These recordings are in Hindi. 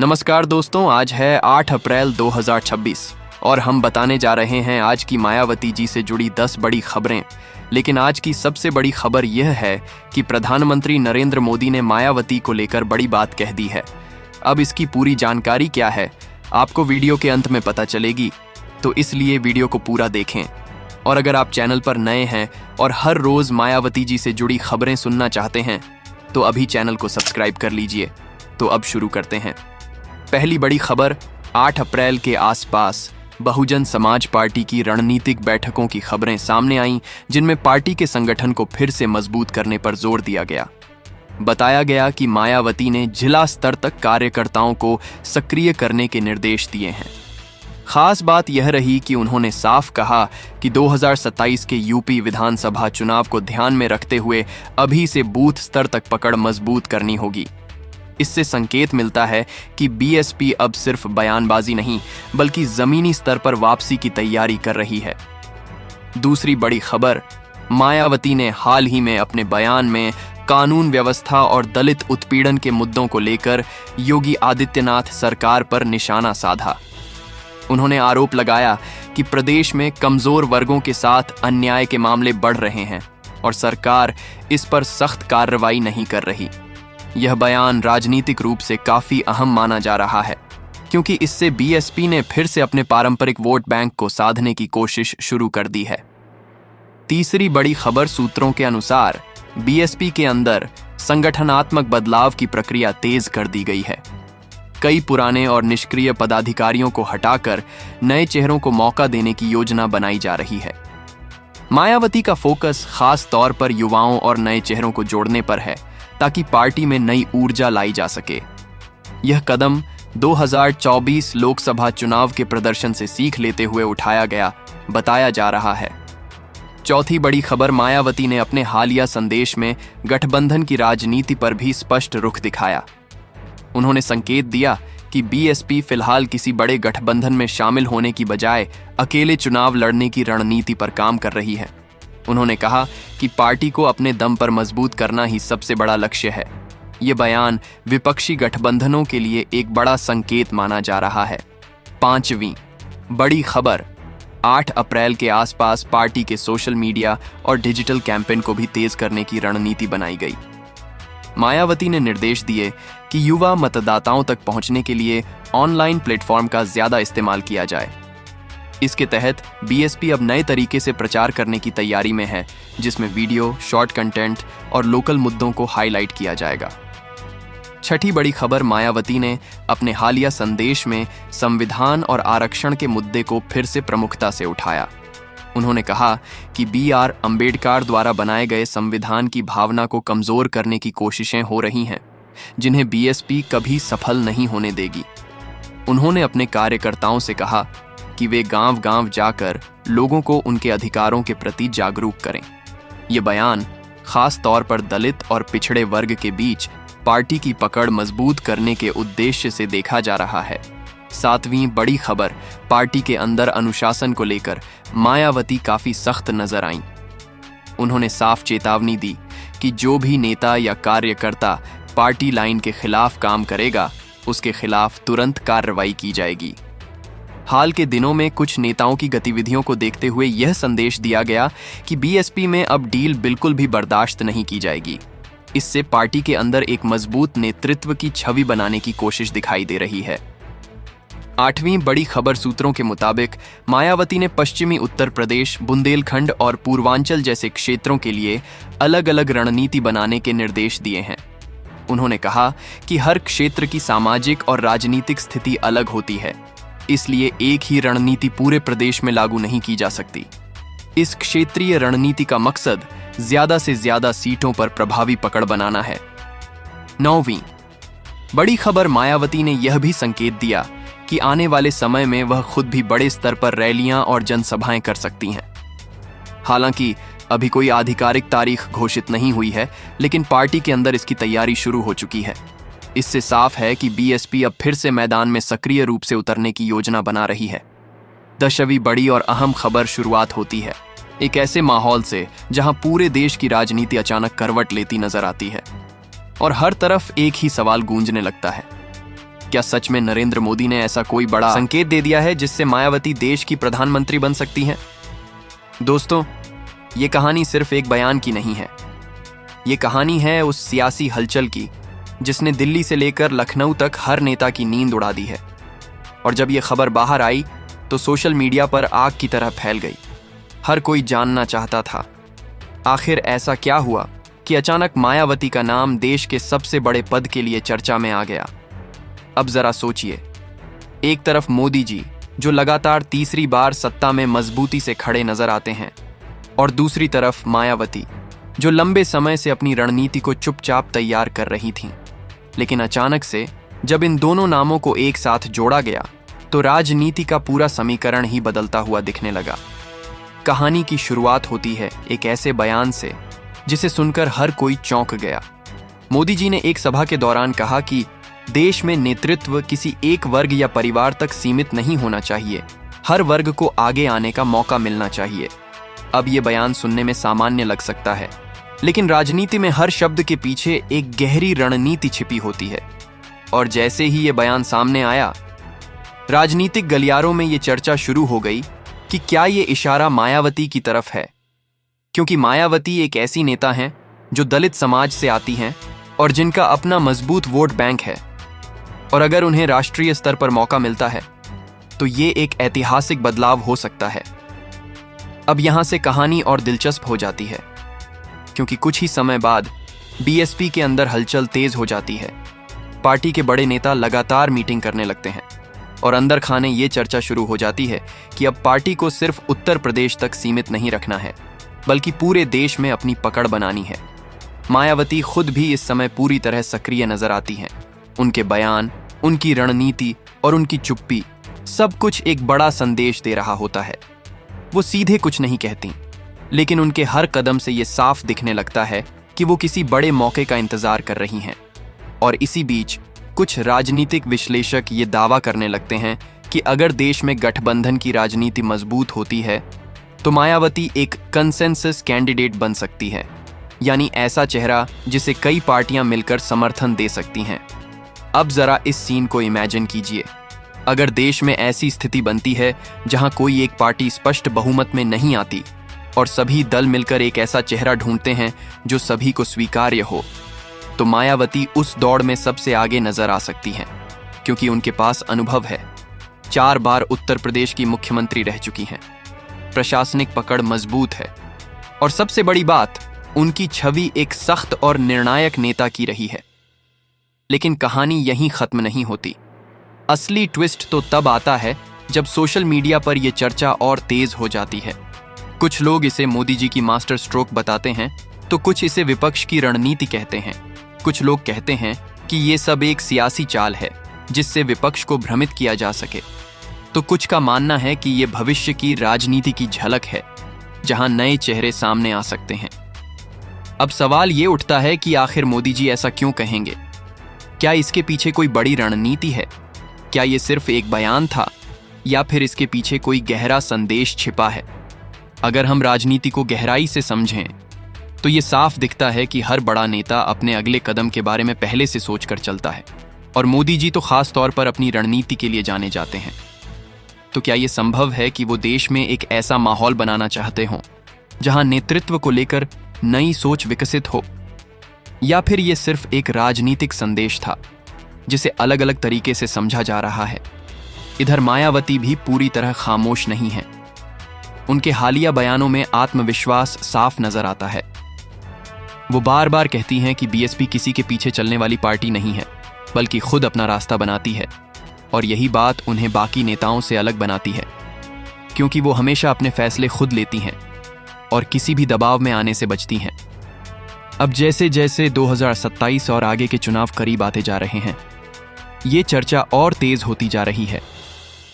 नमस्कार दोस्तों, आज है 8 अप्रैल 2026 और हम बताने जा रहे हैं आज की मायावती जी से जुड़ी 10 बड़ी खबरें। लेकिन आज की सबसे बड़ी खबर यह है कि प्रधानमंत्री नरेंद्र मोदी ने मायावती को लेकर बड़ी बात कह दी है। अब इसकी पूरी जानकारी क्या है आपको वीडियो के अंत में पता चलेगी, तो इसलिए वीडियो को पूरा देखें। और अगर आप चैनल पर नए हैं और हर रोज मायावती जी से जुड़ी खबरें सुनना चाहते हैं तो अभी चैनल को सब्सक्राइब कर लीजिए। तो अब शुरू करते हैं। पहली बड़ी खबर, 8 अप्रैल के आसपास बहुजन समाज पार्टी की रणनीतिक बैठकों की खबरें सामने आईं, जिनमें पार्टी के संगठन को फिर से मजबूत करने पर जोर दिया गया। बताया गया कि मायावती ने जिला स्तर तक कार्यकर्ताओं को सक्रिय करने के निर्देश दिए हैं। खास बात यह रही कि उन्होंने साफ कहा कि 2027 के यूपी विधानसभा चुनाव को ध्यान में रखते हुए अभी से बूथ स्तर तक पकड़ मजबूत करनी होगी। इससे संकेत मिलता है कि बीएसपी अब सिर्फ बयानबाजी नहीं बल्कि जमीनी स्तर पर वापसी की तैयारी कर रही है। दूसरी बड़ी खबर, मायावती ने हाल ही में अपने बयान में कानून व्यवस्था और दलित उत्पीड़न के मुद्दों को लेकर योगी आदित्यनाथ सरकार पर निशाना साधा। उन्होंने आरोप लगाया कि प्रदेश में कमजोर वर्गों के साथ अन्याय के मामले बढ़ रहे हैं और सरकार इस पर सख्त कार्रवाई नहीं कर रही। यह बयान राजनीतिक रूप से काफी अहम माना जा रहा है, क्योंकि इससे बीएसपी ने फिर से अपने पारंपरिक वोट बैंक को साधने की कोशिश शुरू कर दी है। तीसरी बड़ी खबर, सूत्रों के अनुसार बीएसपी के अंदर संगठनात्मक बदलाव की प्रक्रिया तेज कर दी गई है। कई पुराने और निष्क्रिय पदाधिकारियों को हटाकर नए चेहरों को मौका देने की योजना बनाई जा रही है। मायावती का फोकस खास तौर पर युवाओं और नए चेहरों को जोड़ने पर है, ताकि पार्टी में नई ऊर्जा लाई जा सके। यह कदम 2024 लोकसभा चुनाव के प्रदर्शन से सीख लेते हुए उठाया गया बताया जा रहा है। चौथी बड़ी खबर, मायावती ने अपने हालिया संदेश में गठबंधन की राजनीति पर भी स्पष्ट रुख दिखाया। उन्होंने संकेत दिया कि बीएसपी फिलहाल किसी बड़े गठबंधन में शामिल होने की बजाय अकेले चुनाव लड़ने की रणनीति पर काम कर रही है। उन्होंने कहा कि पार्टी को अपने दम पर मजबूत करना ही सबसे बड़ा लक्ष्य है। ये बयान विपक्षी गठबंधनों के लिए एक बड़ा संकेत माना जा रहा है। पांचवीं बड़ी खबर, 8 अप्रैल के आसपास पार्टी के सोशल मीडिया और डिजिटल कैंपेन को भी तेज करने की रणनीति बनाई गई। मायावती ने निर्देश दिए कि युवा मतदाताओं तक पहुंचने के लिए ऑनलाइन प्लेटफॉर्म का ज्यादा इस्तेमाल किया जाए। इसके तहत बीएसपी अब नए तरीके से प्रचार करने की तैयारी में है, जिसमें वीडियो, शॉर्ट कंटेंट और लोकल मुद्दों को हाईलाइट किया जाएगा। छठी बड़ी खबर, मायावती ने अपने हालिया संदेश में संविधान और आरक्षण के मुद्दे को फिर से प्रमुखता से उठाया। उन्होंने कहा कि BR अम्बेडकर द्वारा बनाए गए संविधान की भावना को कमजोर करने की कोशिशें हो रही हैं, जिन्हें बीएसपी कभी सफल नहीं होने देगी। उन्होंने अपने कार्यकर्ताओं से कहा कि वे गांव-गांव जाकर लोगों को उनके अधिकारों के प्रति जागरूक करें। ये बयान खास तौर पर दलित और पिछड़े वर्ग के बीच पार्टी की पकड़ मजबूत करने के उद्देश्य से देखा जा रहा है। सातवीं बड़ी खबर, पार्टी के अंदर अनुशासन को लेकर मायावती काफी सख्त नजर आईं। उन्होंने साफ चेतावनी दी कि जो भी नेता या कार्यकर्ता पार्टी लाइन के खिलाफ काम करेगा, उसके खिलाफ तुरंत कार्रवाई की जाएगी। हाल के दिनों में कुछ नेताओं की गतिविधियों को देखते हुए यह संदेश दिया गया कि बीएसपी में अब डील बिल्कुल भी बर्दाश्त नहीं की जाएगी। इससे पार्टी के अंदर एक मजबूत नेतृत्व की छवि बनाने की कोशिश दिखाई दे रही है। आठवीं बड़ी खबर, सूत्रों के मुताबिक मायावती ने पश्चिमी उत्तर प्रदेश, बुंदेलखंड और पूर्वांचल जैसे क्षेत्रों के लिए अलग अलग रणनीति बनाने के निर्देश दिए हैं। उन्होंने कहा कि हर क्षेत्र की सामाजिक और राजनीतिक स्थिति अलग होती है, इसलिए एक ही रणनीति पूरे प्रदेश में लागू नहीं की जा सकती। इस क्षेत्रीय रणनीति का मकसद ज्यादा से ज्यादा सीटों पर प्रभावी पकड़ बनाना है। नौवीं बड़ी खबर, मायावती ने यह भी संकेत दिया कि आने वाले समय में वह खुद भी बड़े स्तर पर रैलियां और जनसभाएं कर सकती हैं। हालांकि अभी कोई आधिकारिक तारीख घोषित नहीं हुई है, लेकिन पार्टी के अंदर इसकी तैयारी शुरू हो चुकी है। इससे साफ है कि बीएसपी अब फिर से मैदान में सक्रिय रूप से उतरने की योजना बना रही है। 10वीं बड़ी और अहम खबर, शुरुआत होती है एक ऐसे माहौल से जहां पूरे देश की राजनीति अचानक करवट लेती नजर आती है और हर तरफ एक ही सवाल गूंजने लगता है। क्या सच में नरेंद्र मोदी ने ऐसा कोई बड़ा संकेत दे दिया है जिससे मायावती देश की प्रधानमंत्री बन सकती हैं? दोस्तों, ये कहानी सिर्फ एक बयान की नहीं है। ये कहानी है उस सियासी हलचल की जिसने दिल्ली से लेकर लखनऊ तक हर नेता की नींद उड़ा दी है। और जब ये खबर बाहर आई तो सोशल मीडिया पर आग की तरह फैल गई। हर कोई जानना चाहता था आखिर ऐसा क्या हुआ कि अचानक मायावती का नाम देश के सबसे बड़े पद के लिए चर्चा में आ गया। अब जरा सोचिए, एक तरफ मोदी जी जो लगातार तीसरी बार सत्ता में मजबूती से खड़े नजर आते हैं, और दूसरी तरफ मायावती जो लंबे समय से अपनी रणनीति को चुपचाप तैयार कर रही थीं। लेकिन अचानक से जब इन दोनों नामों को एक साथ जोड़ा गया तो राजनीति का पूरा समीकरण ही बदलता हुआ दिखने लगा। कहानी की शुरुआत होती है एक ऐसे बयान से जिसे सुनकर हर कोई चौंक गया। मोदी जी ने एक सभा के दौरान कहा कि देश में नेतृत्व किसी एक वर्ग या परिवार तक सीमित नहीं होना चाहिए, हर वर्ग को आगे आने का मौका मिलना चाहिए। अब ये बयान सुनने में सामान्य लग सकता है, लेकिन राजनीति में हर शब्द के पीछे एक गहरी रणनीति छिपी होती है। और जैसे ही ये बयान सामने आया, राजनीतिक गलियारों में ये चर्चा शुरू हो गई कि क्या ये इशारा मायावती की तरफ है, क्योंकि मायावती एक ऐसी नेता हैं जो दलित समाज से आती हैं और जिनका अपना मजबूत वोट बैंक है। और अगर उन्हें राष्ट्रीय स्तर पर मौका मिलता है तो ये एक ऐतिहासिक बदलाव हो सकता है। अब यहां से कहानी और दिलचस्प हो जाती है, क्योंकि कुछ ही समय बाद बीएसपी के अंदर हलचल तेज हो जाती है। पार्टी के बड़े नेता लगातार मीटिंग करने लगते हैं और अंदर खाने ये चर्चा शुरू हो जाती है कि अब पार्टी को सिर्फ उत्तर प्रदेश तक सीमित नहीं रखना है, बल्कि पूरे देश में अपनी पकड़ बनानी है। मायावती खुद भी इस समय पूरी तरह सक्रिय नजर आती हैं। उनके बयान, उनकी रणनीति और उनकी चुप्पी, सब कुछ एक बड़ा संदेश दे रहा होता है। वो सीधे कुछ नहीं कहती, लेकिन उनके हर कदम से ये साफ दिखने लगता है कि वो किसी बड़े मौके का इंतजार कर रही हैं। और इसी बीच कुछ राजनीतिक विश्लेषक ये दावा करने लगते हैं कि अगर देश में गठबंधन की राजनीति मजबूत होती है तो मायावती एक कंसेंसस कैंडिडेट बन सकती है, यानी ऐसा चेहरा जिसे कई पार्टियां मिलकर समर्थन दे सकती हैं। अब जरा इस सीन को इमेजिन कीजिए। अगर देश में ऐसी स्थिति बनती है जहां कोई एक पार्टी स्पष्ट बहुमत में नहीं आती और सभी दल मिलकर एक ऐसा चेहरा ढूंढते हैं जो सभी को स्वीकार्य हो, तो मायावती उस दौड़ में सबसे आगे नजर आ सकती हैं, क्योंकि उनके पास अनुभव है। 4 बार उत्तर प्रदेश की मुख्यमंत्री रह चुकी हैं, प्रशासनिक पकड़ मजबूत है और सबसे बड़ी बात, उनकी छवि एक सख्त और निर्णायक नेता की रही है। लेकिन कहानी यहीं खत्म नहीं होती। असली ट्विस्ट तो तब आता है जब सोशल मीडिया पर यह चर्चा और तेज हो जाती है। कुछ लोग इसे मोदी जी की मास्टर स्ट्रोक बताते हैं, तो कुछ इसे विपक्ष की रणनीति कहते हैं। कुछ लोग कहते हैं कि ये सब एक सियासी चाल है जिससे विपक्ष को भ्रमित किया जा सके, तो कुछ का मानना है कि ये भविष्य की राजनीति की झलक है जहां नए चेहरे सामने आ सकते हैं। अब सवाल ये उठता है कि आखिर मोदी जी ऐसा क्यों कहेंगे? क्या इसके पीछे कोई बड़ी रणनीति है? क्या ये सिर्फ एक बयान था, या फिर इसके पीछे कोई गहरा संदेश छिपा है? अगर हम राजनीति को गहराई से समझें तो ये साफ दिखता है कि हर बड़ा नेता अपने अगले कदम के बारे में पहले से सोचकर चलता है, और मोदी जी तो खास तौर पर अपनी रणनीति के लिए जाने जाते हैं। तो क्या ये संभव है कि वो देश में एक ऐसा माहौल बनाना चाहते हों जहां नेतृत्व को लेकर नई सोच विकसित हो, या फिर ये सिर्फ एक राजनीतिक संदेश था जिसे अलग अलग तरीके से समझा जा रहा है? इधर मायावती भी पूरी तरह खामोश नहीं है। उनके हालिया बयानों में आत्मविश्वास साफ नजर आता है। वो बार बार कहती हैं कि बीएसपी किसी के पीछे चलने वाली पार्टी नहीं है, बल्कि खुद अपना रास्ता बनाती है। और यही बात उन्हें बाकी नेताओं से अलग बनाती है, क्योंकि वो हमेशा अपने फैसले खुद लेती हैं और किसी भी दबाव में आने से बचती हैं। अब जैसे जैसे 2027 और आगे के चुनाव करीब आते जा रहे हैं, ये चर्चा और तेज होती जा रही है।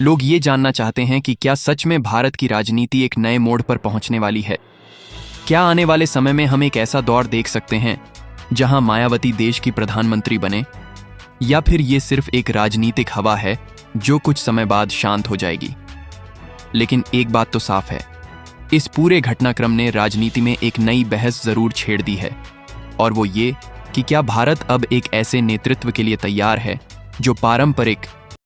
लोग ये जानना चाहते हैं कि क्या सच में भारत की राजनीति एक नए मोड़ पर पहुंचने वाली है? क्या आने वाले समय में हम एक ऐसा दौर देख सकते हैं जहां मायावती देश की प्रधानमंत्री बने, या फिर ये सिर्फ एक राजनीतिक हवा है जो कुछ समय बाद शांत हो जाएगी? लेकिन एक बात तो साफ है, इस पूरे घटनाक्रम ने राजनीति में एक नई बहस जरूर छेड़ दी है, और वो ये कि क्या भारत अब एक ऐसे नेतृत्व के लिए तैयार है जो पारंपरिक